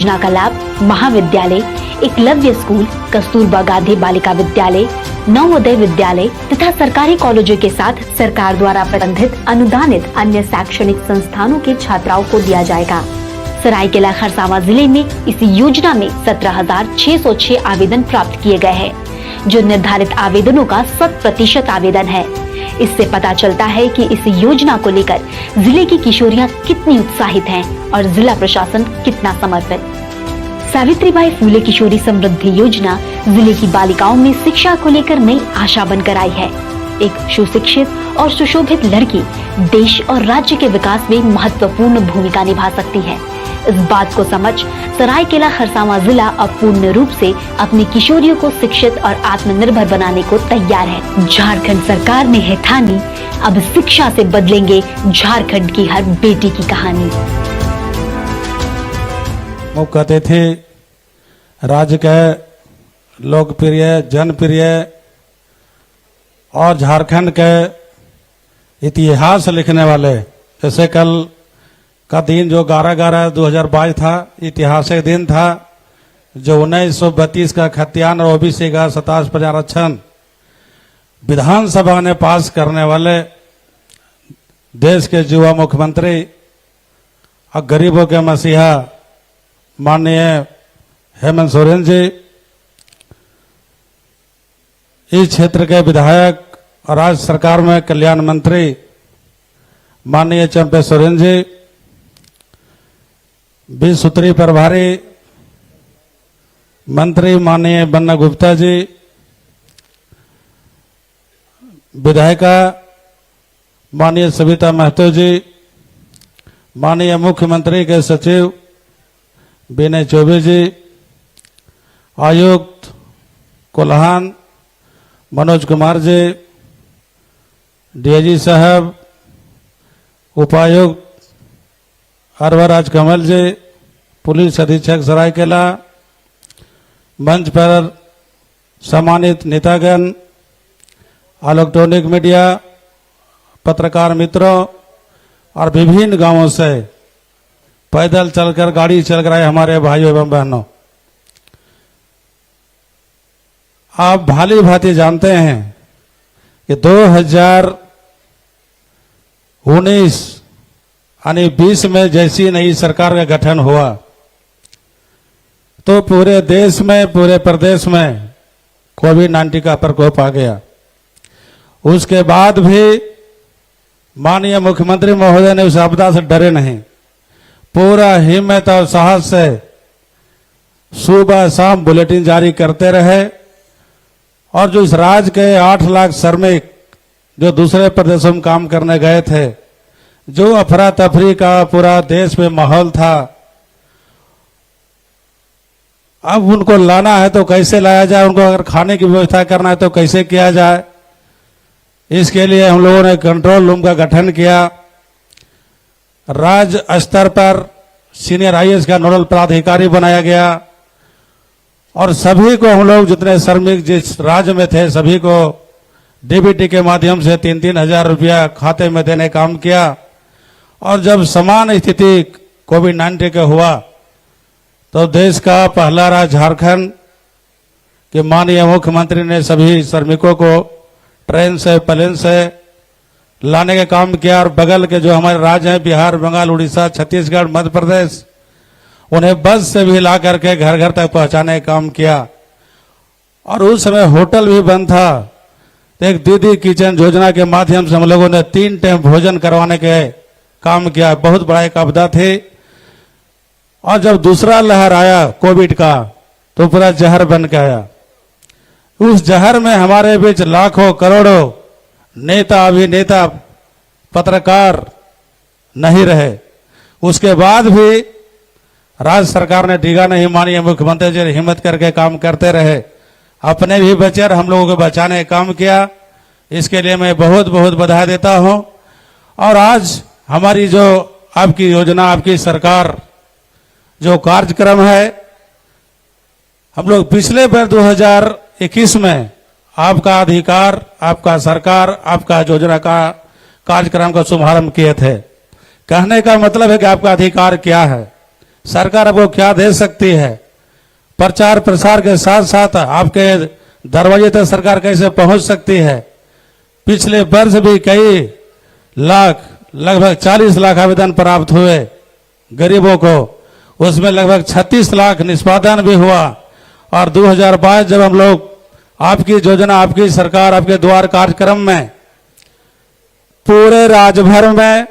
योजना का लाभ महाविद्यालय, एकलव्य स्कूल, कस्तूरबा गांधी बालिका विद्यालय, नवोदय विद्यालय तथा सरकारी कॉलेजों के साथ सरकार द्वारा प्रबंधित अनुदानित अन्य शैक्षणिक संस्थानों के छात्राओं को दिया जाएगा। सरायकेला खरसावां जिले में इस योजना में 17,606 आवेदन प्राप्त किए गए हैं, जो निर्धारित आवेदनों का 100% आवेदन है। इससे पता चलता है कि इस योजना को लेकर जिले की किशोरियां कितनी उत्साहित हैं और जिला प्रशासन कितना समर्पित। सावित्रीबाई फूले किशोरी समृद्धि योजना जिले की बालिकाओं में शिक्षा को लेकर नई आशा बनकर आई है। एक सुशिक्षित और सुशोभित लड़की देश और राज्य के विकास में महत्वपूर्ण भूमिका निभा सकती है। इस बात को समझ सरायकेला खरसावां जिला अब पूर्ण रूप से अपनी किशोरियों को शिक्षित और आत्मनिर्भर बनाने को तैयार है। झारखंड सरकार ने है ठानी, अब शिक्षा से बदलेंगे झारखंड की हर बेटी की कहानी। मुख्य अतिथि राज्य के लोकप्रिय, जनप्रिय और झारखंड के इतिहास लिखने वाले, जैसे कल का दिन जो 11/11/2022 था, ऐतिहासिक दिन था, जो 1932 का खतियान और ओबीसी का 27% आरक्षण विधानसभा ने पास करने वाले देश के युवा मुख्यमंत्री और गरीबों के मसीहा माननीय हेमंत सोरेन जी, इस क्षेत्र के विधायक और राज्य सरकार में कल्याण मंत्री माननीय चंपे सोरेन जी, 20 सूत्री प्रभारी मंत्री माननीय बन्ना गुप्ता जी, विधायिका माननीय सविता महतो जी, माननीय मुख्यमंत्री के सचिव विनय चौबे जी, आयुक्त कोल्हान मनोज कुमार जी, डीआईजी साहब, उपायुक्त अरवराज कमल जी, पुलिस अधीक्षक सरायकेला, मंच पर सम्मानित नेतागण, इलेक्ट्रॉनिक मीडिया, पत्रकार मित्रों और विभिन्न गांवों से पैदल चलकर, गाड़ी चलकर आए हमारे भाइयों एवं बहनों, आप भाली भांति जानते हैं कि 2019 यानी 20 में जैसी नई सरकार का गठन हुआ तो पूरे देश में, पूरे प्रदेश में कोविड-19 का प्रकोप आ गया। उसके बाद भी माननीय मुख्यमंत्री महोदय ने उस आपदा से डरे नहीं, पूरा हिम्मत और साहस से सुबह शाम बुलेटिन जारी करते रहे और जो इस राज्य के 8 लाख श्रमिक जो दूसरे प्रदेशों में काम करने गए थे, जो अफरा तफरी का पूरा देश में माहौल था, अब उनको लाना है तो कैसे लाया जाए, उनको अगर खाने की व्यवस्था करना है तो कैसे किया जाए, इसके लिए हम लोगों ने कंट्रोल रूम का गठन किया। राज्य स्तर पर सीनियर आईएएस का नोडल पदाधिकारी बनाया गया और सभी को हम लोग जितने श्रमिक जिस राज्य में थे सभी को डीबीटी के माध्यम से 3-3 हजार रुपया खाते में देने का काम किया। और जब समान स्थिति कोविड-19 का हुआ तो देश का पहला राज्य झारखंड के माननीय मुख्यमंत्री ने सभी श्रमिकों को ट्रेन से, प्लेन से लाने का काम किया और बगल के जो हमारे राज्य हैं बिहार, बंगाल, उड़ीसा, छत्तीसगढ़, मध्य प्रदेश, उन्हें बस से भी ला करके घर घर तक पहुंचाने का काम किया। और उस समय होटल भी बंद था, तो एक दीदी किचन योजना के माध्यम से हम लोगों ने 3 टाइम भोजन करवाने के काम किया। बहुत बड़ा एक आपदा थी और जब दूसरा लहर आया कोविड का तो पूरा जहर बन के आया। उस जहर में हमारे बीच लाखों करोड़ों नेता, अभिनेता, पत्रकार नहीं रहे। उसके बाद भी राज्य सरकार ने डिगा नहीं, माननीय मुख्यमंत्री जी ने हिम्मत करके काम करते रहे, अपने भी बचे और हम लोगों को बचाने का काम किया। इसके लिए मैं बहुत बहुत बधाई देता हूं। और आज हमारी जो आपकी योजना, आपकी सरकार जो कार्यक्रम है, हम लोग पिछले बार 2021 में आपका अधिकार, आपका सरकार, आपका योजना का कार्यक्रम का शुभारंभ किए थे। कहने का मतलब है कि आपका अधिकार क्या है, सरकार आपको क्या दे सकती है। प्रचार प्रसार के साथ साथ आपके दरवाजे तक सरकार कैसे पहुंच सकती है। पिछले वर्ष भी कई लाख, लगभग 40 लाख आवेदन प्राप्त हुए गरीबों को, उसमें लगभग 36 लाख निष्पादन भी हुआ। और 2022 जब हम लोग आपकी योजना, आपकी सरकार, आपके द्वार कार्यक्रम में पूरे राज्य भर में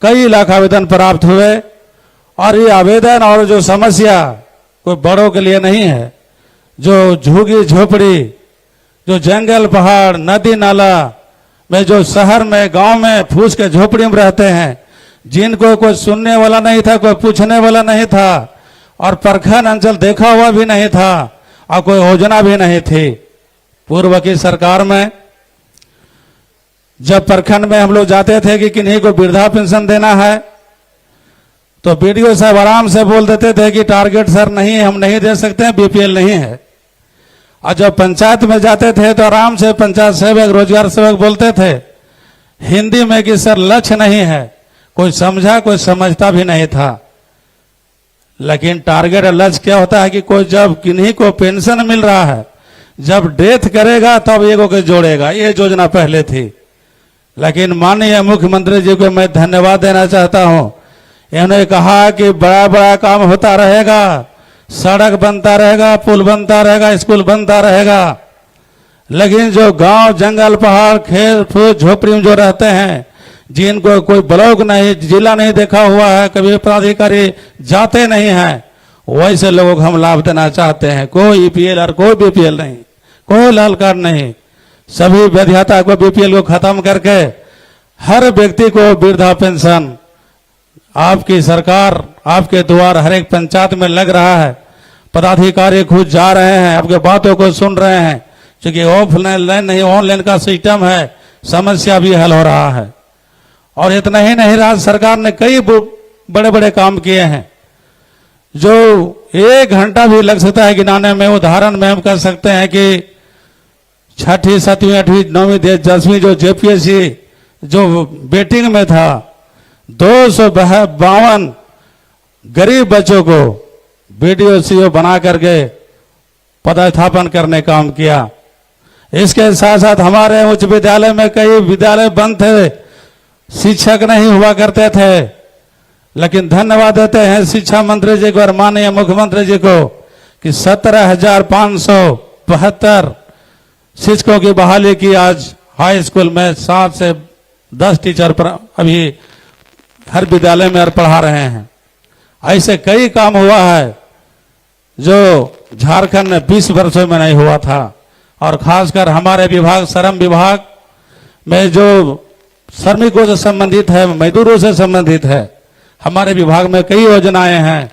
कई लाख आवेदन प्राप्त हुए। और ये आवेदन और जो समस्या कोई बड़ों के लिए नहीं है, जो झुग्गी झोपड़ी, जो जंगल पहाड़ नदी नाला में, जो शहर में गांव में फूस के झोपड़ी में रहते हैं, जिनको कोई सुनने वाला नहीं था, कोई पूछने वाला नहीं था, और प्रखंड अंचल देखा हुआ भी नहीं था, और कोई योजना भी नहीं थी। पूर्व की सरकार में जब प्रखंड में हम लोग जाते थे कि किन्हीं को वृद्धा पेंशन देना है, तो बीडीओ साहब आराम से बोल देते थे कि टारगेट सर नहीं, हम नहीं दे सकते हैं, बीपीएल नहीं है। और जब पंचायत में जाते थे तो आराम से पंचायत सेवक, रोजगार सेवक बोलते थे हिंदी में कि सर लक्ष्य नहीं है। कोई समझा, कोई समझता भी नहीं था। लेकिन टारगेट और लक्ष्य क्या होता है कि कोई जब किन्हीं को पेंशन मिल रहा है, जब डेथ करेगा तब एगो को जोड़ेगा, ये योजना पहले थी। लेकिन माननीय मुख्यमंत्री जी को मैं धन्यवाद देना चाहता हूं। इन्होंने कहा कि बड़ा बड़ा काम होता रहेगा, सड़क बनता रहेगा, पुल बनता रहेगा, स्कूल बनता रहेगा, लेकिन जो गांव जंगल पहाड़ खेत फूस झोपड़ी में जो रहते हैं, जिनको कोई ब्लॉक नहीं, जिला नहीं देखा हुआ है, कभी पदाधिकारी जाते नहीं हैं, वैसे लोगों को हम लाभ देना चाहते हैं। कोई ईपीएल और कोई बीपीएल नहीं, कोई लाल कार्ड नहीं, सभी वैधता को बीपीएल को खत्म करके हर व्यक्ति को वृद्धा पेंशन आपकी सरकार, आपके द्वार हर एक पंचायत में लग रहा है। पदाधिकारी खुद जा रहे हैं, आपके बातों को सुन रहे हैं, क्योंकि ऑफलाइन नहीं ऑनलाइन का सिस्टम है, समस्या भी हल हो रहा है। और इतना ही नहीं, राज्य सरकार ने कई बड़े बड़े काम किए हैं जो 1 घंटा भी लग सकता है गिनाने में। उदाहरण में हम कह सकते हैं कि 6ठी 7वीं 8वीं 9वीं 10वीं जो जेपीएससी जो वेटिंग में था, 252 गरीब बच्चों को बीडीओ सीओ बना करके पदस्थापन करने का काम किया। इसके साथ साथ हमारे उच्च विद्यालय में कई विद्यालय बंद थे, शिक्षक नहीं हुआ करते थे, लेकिन धन्यवाद देते हैं शिक्षा मंत्री जी को और माननीय मुख्यमंत्री जी को कि 17,572 शिक्षकों की बहाली की। आज हाई स्कूल में 7 से 10 टीचर पर अभी हर विद्यालय में पढ़ा रहे हैं। ऐसे कई काम हुआ है जो झारखंड में 20 वर्षों में नहीं हुआ था। और खासकर हमारे विभाग, श्रम विभाग में जो श्रमिकों से संबंधित है, मजदूरों से संबंधित है, हमारे विभाग में कई योजनाएं हैं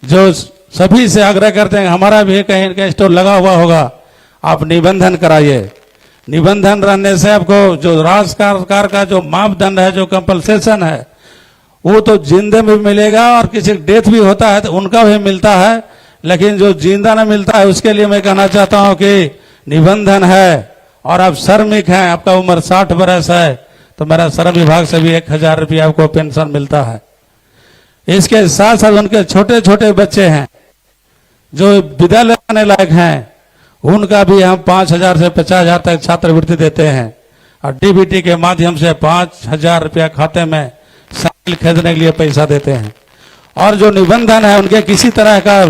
जो सभी से आग्रह करते हैं। हमारा भी कहीं का स्टोर लगा हुआ होगा, आप निबंधन कराइए। निबंधन रहने से आपको जो राज्य सरकार का जो मापदंड है, जो कंपल्सेशन है, वो तो जिंदे में मिलेगा, और किसी डेथ भी होता है तो उनका भी मिलता है। लेकिन जो जिंदा न मिलता है उसके लिए मैं कहना चाहता हूं कि निबंधन है और आप श्रमिक हैं, आपका उम्र 60 वर्ष है, तो मेरा श्रम विभाग से भी 1000 रुपया आपको पेंशन मिलता है। इसके साथ साथ उनके छोटे छोटे बच्चे हैं जो विद्यालय आने लायक हैं, उनका भी हम 5,000 से 50,000 तक छात्रवृत्ति देते हैं। और डीबीटी के माध्यम से 5,000 रुपया खाते में साइकिल खरीदने के लिए पैसा देते हैं। और जो निबंधन है, उनके किसी तरह का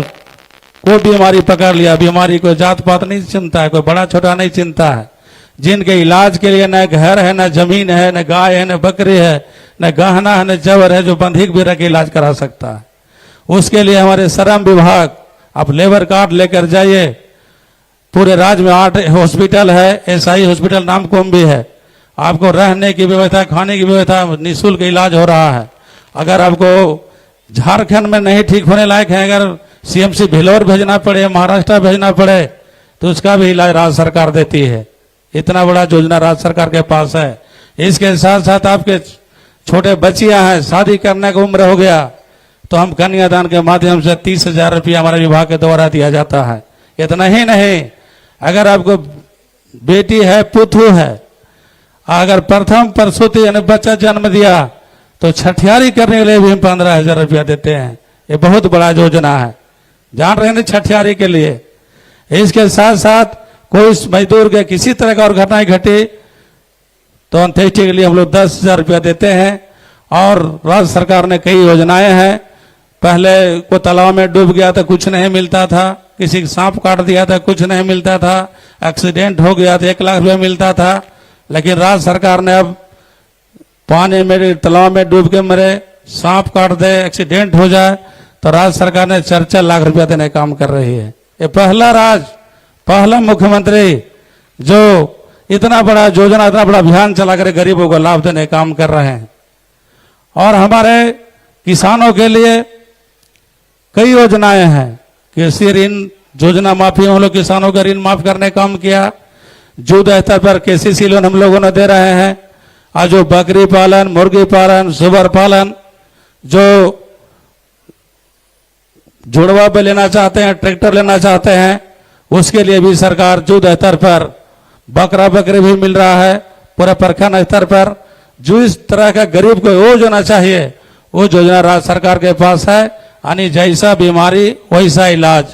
कोई बीमारी पकड़ लिया, बीमारी कोई जात पात नहीं चिंता है, कोई बड़ा छोटा नहीं चिंता है, जिनके इलाज के लिए न घर है, न जमीन है, न गाय है, न बकरी है, न गहना है, न जवर है, जो बंधिक भी रख के इलाज करा सकता है, उसके लिए हमारे श्रम विभाग, आप लेबर कार्ड लेकर जाइए। पूरे राज्य में 8 हॉस्पिटल है, एसआई हॉस्पिटल नामकुम भी है। आपको रहने की व्यवस्था, खाने की व्यवस्था, निःशुल्क इलाज हो रहा है। अगर आपको झारखंड में नहीं ठीक होने लायक है, अगर सीएमसी भिलौर भेजना पड़े, महाराष्ट्र भेजना पड़े, तो उसका भी इलाज राज्य सरकार देती है। इतना बड़ा योजना राज्य सरकार के पास है। इसके साथ साथ आपके छोटे बच्चियां हैं, शादी करने की उम्र हो गया, तो हम कन्यादान के माध्यम से 30,000 रुपया हमारे विभाग के द्वारा दिया जाता है। इतना ही नहीं, अगर आपको बेटी है, पुत्र है, अगर प्रथम प्रसूति यानी बच्चा जन्म दिया, तो छठियारी करने के लिए भी हम 15,000 रुपया देते हैं। ये बहुत बड़ा योजना है, जान रहे हैं छठियारी के लिए। इसके साथ साथ कोई मजदूर के किसी तरह का और घटनाएं घटी तो अंत्येष्टि के लिए हम लोग 10,000 रुपया देते हैं। और राज्य सरकार ने कई योजनाएं हैं। पहले को तालाब में डूब गया तो कुछ नहीं मिलता था, किसी को सांप काट दिया था कुछ नहीं मिलता था, एक्सीडेंट हो गया तो 1 लाख रुपया मिलता था। लेकिन राज्य सरकार ने अब पानी में तालाब में डूब के मरे, सांप काट दे, एक्सीडेंट हो जाए तो राज्य सरकार ने 4-4 लाख रुपया देने का काम कर रही है। ये पहला मुख्यमंत्री जो इतना बड़ा योजना, इतना बड़ा अभियान चला कर गरीबों को लाभ देने का काम कर रहे हैं। और हमारे किसानों के लिए कई योजनाएं हैं। कृषि ऋण योजना माफी, हम लोग किसानों का ऋण माफ करने का काम किया। युद्ध स्तर पर KCC लोन हम लोगों ने दे रहे हैं। आज जो बकरी पालन, मुर्गी पालन, सुअर पालन, जो जुड़वा पे लेना चाहते हैं, ट्रैक्टर लेना चाहते हैं, उसके लिए भी सरकार युद्ध स्तर पर बकरा बकरी भी मिल रहा है। पूरे प्रखंड स्तर पर जो इस तरह का गरीब को वो योजना चाहिए, वो योजना राज्य सरकार के पास है। यानी जैसा बीमारी वैसा इलाज।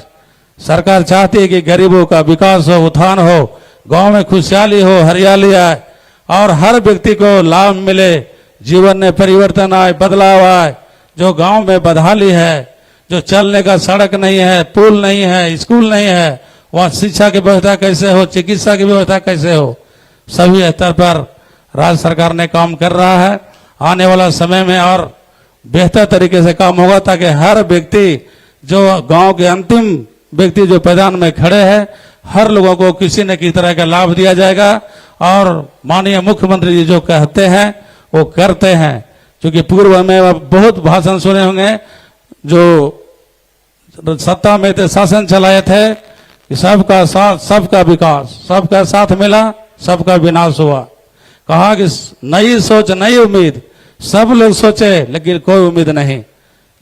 सरकार चाहती है कि गरीबों का विकास हो, उत्थान हो, गांव में खुशहाली हो, हरियाली आए और हर व्यक्ति को लाभ मिले, जीवन में परिवर्तन आए, बदलाव आए। जो गांव में बदहाली है, जो चलने का सड़क नहीं है, पुल नहीं है, स्कूल नहीं है, वहाँ शिक्षा की व्यवस्था कैसे हो, चिकित्सा की व्यवस्था कैसे हो, सभी स्तर पर राज्य सरकार ने काम कर रहा है। आने वाला समय में और बेहतर तरीके से काम होगा ताकि हर व्यक्ति, जो गांव के अंतिम व्यक्ति जो मैदान में खड़े हैं, हर लोगों को किसी न किसी तरह का लाभ दिया जाएगा। और माननीय मुख्यमंत्री जी जो कहते हैं वो करते हैं। क्योंकि पूर्व में बहुत भाषण सुने होंगे, जो सत्ता में थे, शासन चलाए थे कि सबका साथ सबका विकास, सबका साथ मिला सबका विनाश हुआ। कहा कि नई सोच नई उम्मीद, सब लोग सोचे लेकिन कोई उम्मीद नहीं।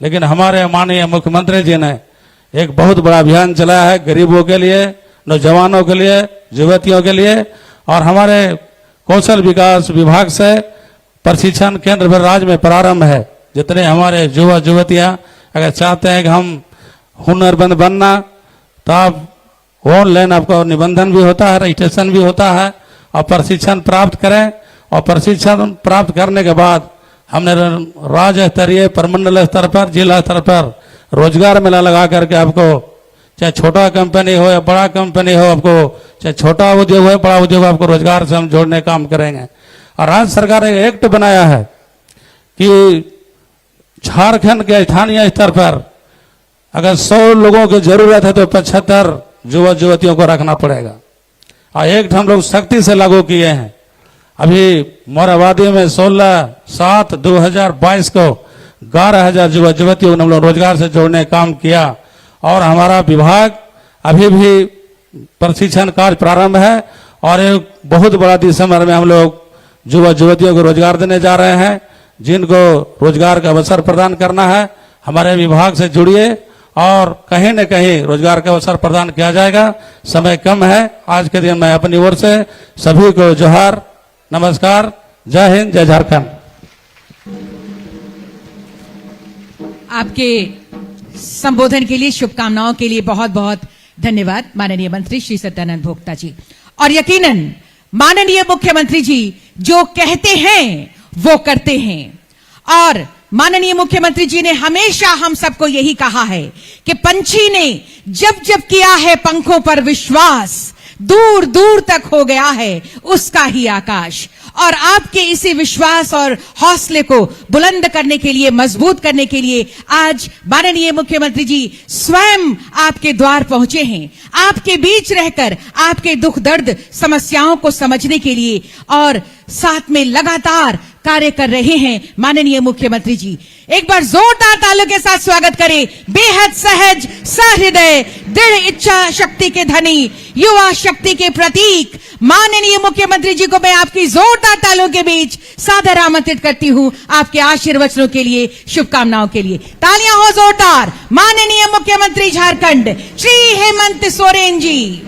लेकिन हमारे माननीय मुख्यमंत्री जी ने एक बहुत बड़ा अभियान चलाया है गरीबों के लिए, नौजवानों के लिए, युवतियों के लिए। और हमारे कौशल विकास विभाग से प्रशिक्षण केंद्र भी राज्य में प्रारंभ है। जितने हमारे युवा युवतियां अगर चाहते हैं कि हम हुनरमंद बनना, तो आप ऑनलाइन आपका निबंधन भी होता है, रजिस्ट्रेशन भी होता है और प्रशिक्षण प्राप्त करें। और प्रशिक्षण प्राप्त करने के बाद हमने राज्य स्तरीय, प्रमंडल स्तर पर, जिला स्तर पर रोजगार मेला लगा करके आपको, चाहे छोटा कंपनी हो या बड़ा कंपनी हो, आपको चाहे छोटा उद्योग हो या बड़ा उद्योग, आपको रोजगार से हम जोड़ने का काम करेंगे। और राज्य सरकार ने एक्ट बनाया है कि झारखंड के स्थानीय स्तर पर अगर 100 लोगों की जरूरत है तो 75 युवा युवतियों को रखना पड़ेगा। और एक्ट हम लोग सख्ती से लागू किए हैं। अभी मोराबादी में 16/7/2022 को 11,000 युवा युवतियों ने हम लोग रोजगार से जोड़ने का काम किया। और हमारा विभाग अभी भी प्रशिक्षण कार्य प्रारंभ है और एक बहुत बड़ा दिसंबर में हम लोग युवा युवतियों को रोजगार देने जा रहे हैं। जिनको रोजगार का अवसर प्रदान करना है, हमारे विभाग से जुड़िए और कहीं न कहीं रोजगार का अवसर प्रदान किया जाएगा। समय कम है। आज के दिन मैं अपनी ओर से सभी को जोहार, नमस्कार, जय हिंद, जय झारखंड। आपके संबोधन के लिए, शुभकामनाओं के लिए बहुत बहुत धन्यवाद माननीय मंत्री श्री सत्यानंद भोक्ता जी। और यकीनन माननीय मुख्यमंत्री जी जो कहते हैं वो करते हैं। और माननीय मुख्यमंत्री जी ने हमेशा हम सबको यही कहा है कि पंछी ने जब जब किया है पंखों पर विश्वास, दूर दूर तक हो गया है उसका ही आकाश। और आपके इसी विश्वास और हौसले को बुलंद करने के लिए, मजबूत करने के लिए आज माननीय मुख्यमंत्री जी स्वयं आपके द्वार पहुंचे हैं, आपके बीच रहकर आपके दुख दर्द समस्याओं को समझने के लिए और साथ में लगातार कार्य कर रहे हैं माननीय मुख्यमंत्री जी। एक बार जोरदार तालियों के साथ स्वागत करें बेहद सहज, सहृदय, दृढ़ इच्छा शक्ति के धनी, युवा शक्ति के प्रतीक माननीय मुख्यमंत्री जी को मैं आपकी जोरदार तालियों के बीच सादर आमंत्रित करती हूं आपके आशीर्वचनों के लिए, शुभकामनाओं के लिए। तालियां हो जोरदार माननीय मुख्यमंत्री झारखंड श्री हेमंत सोरेन जी।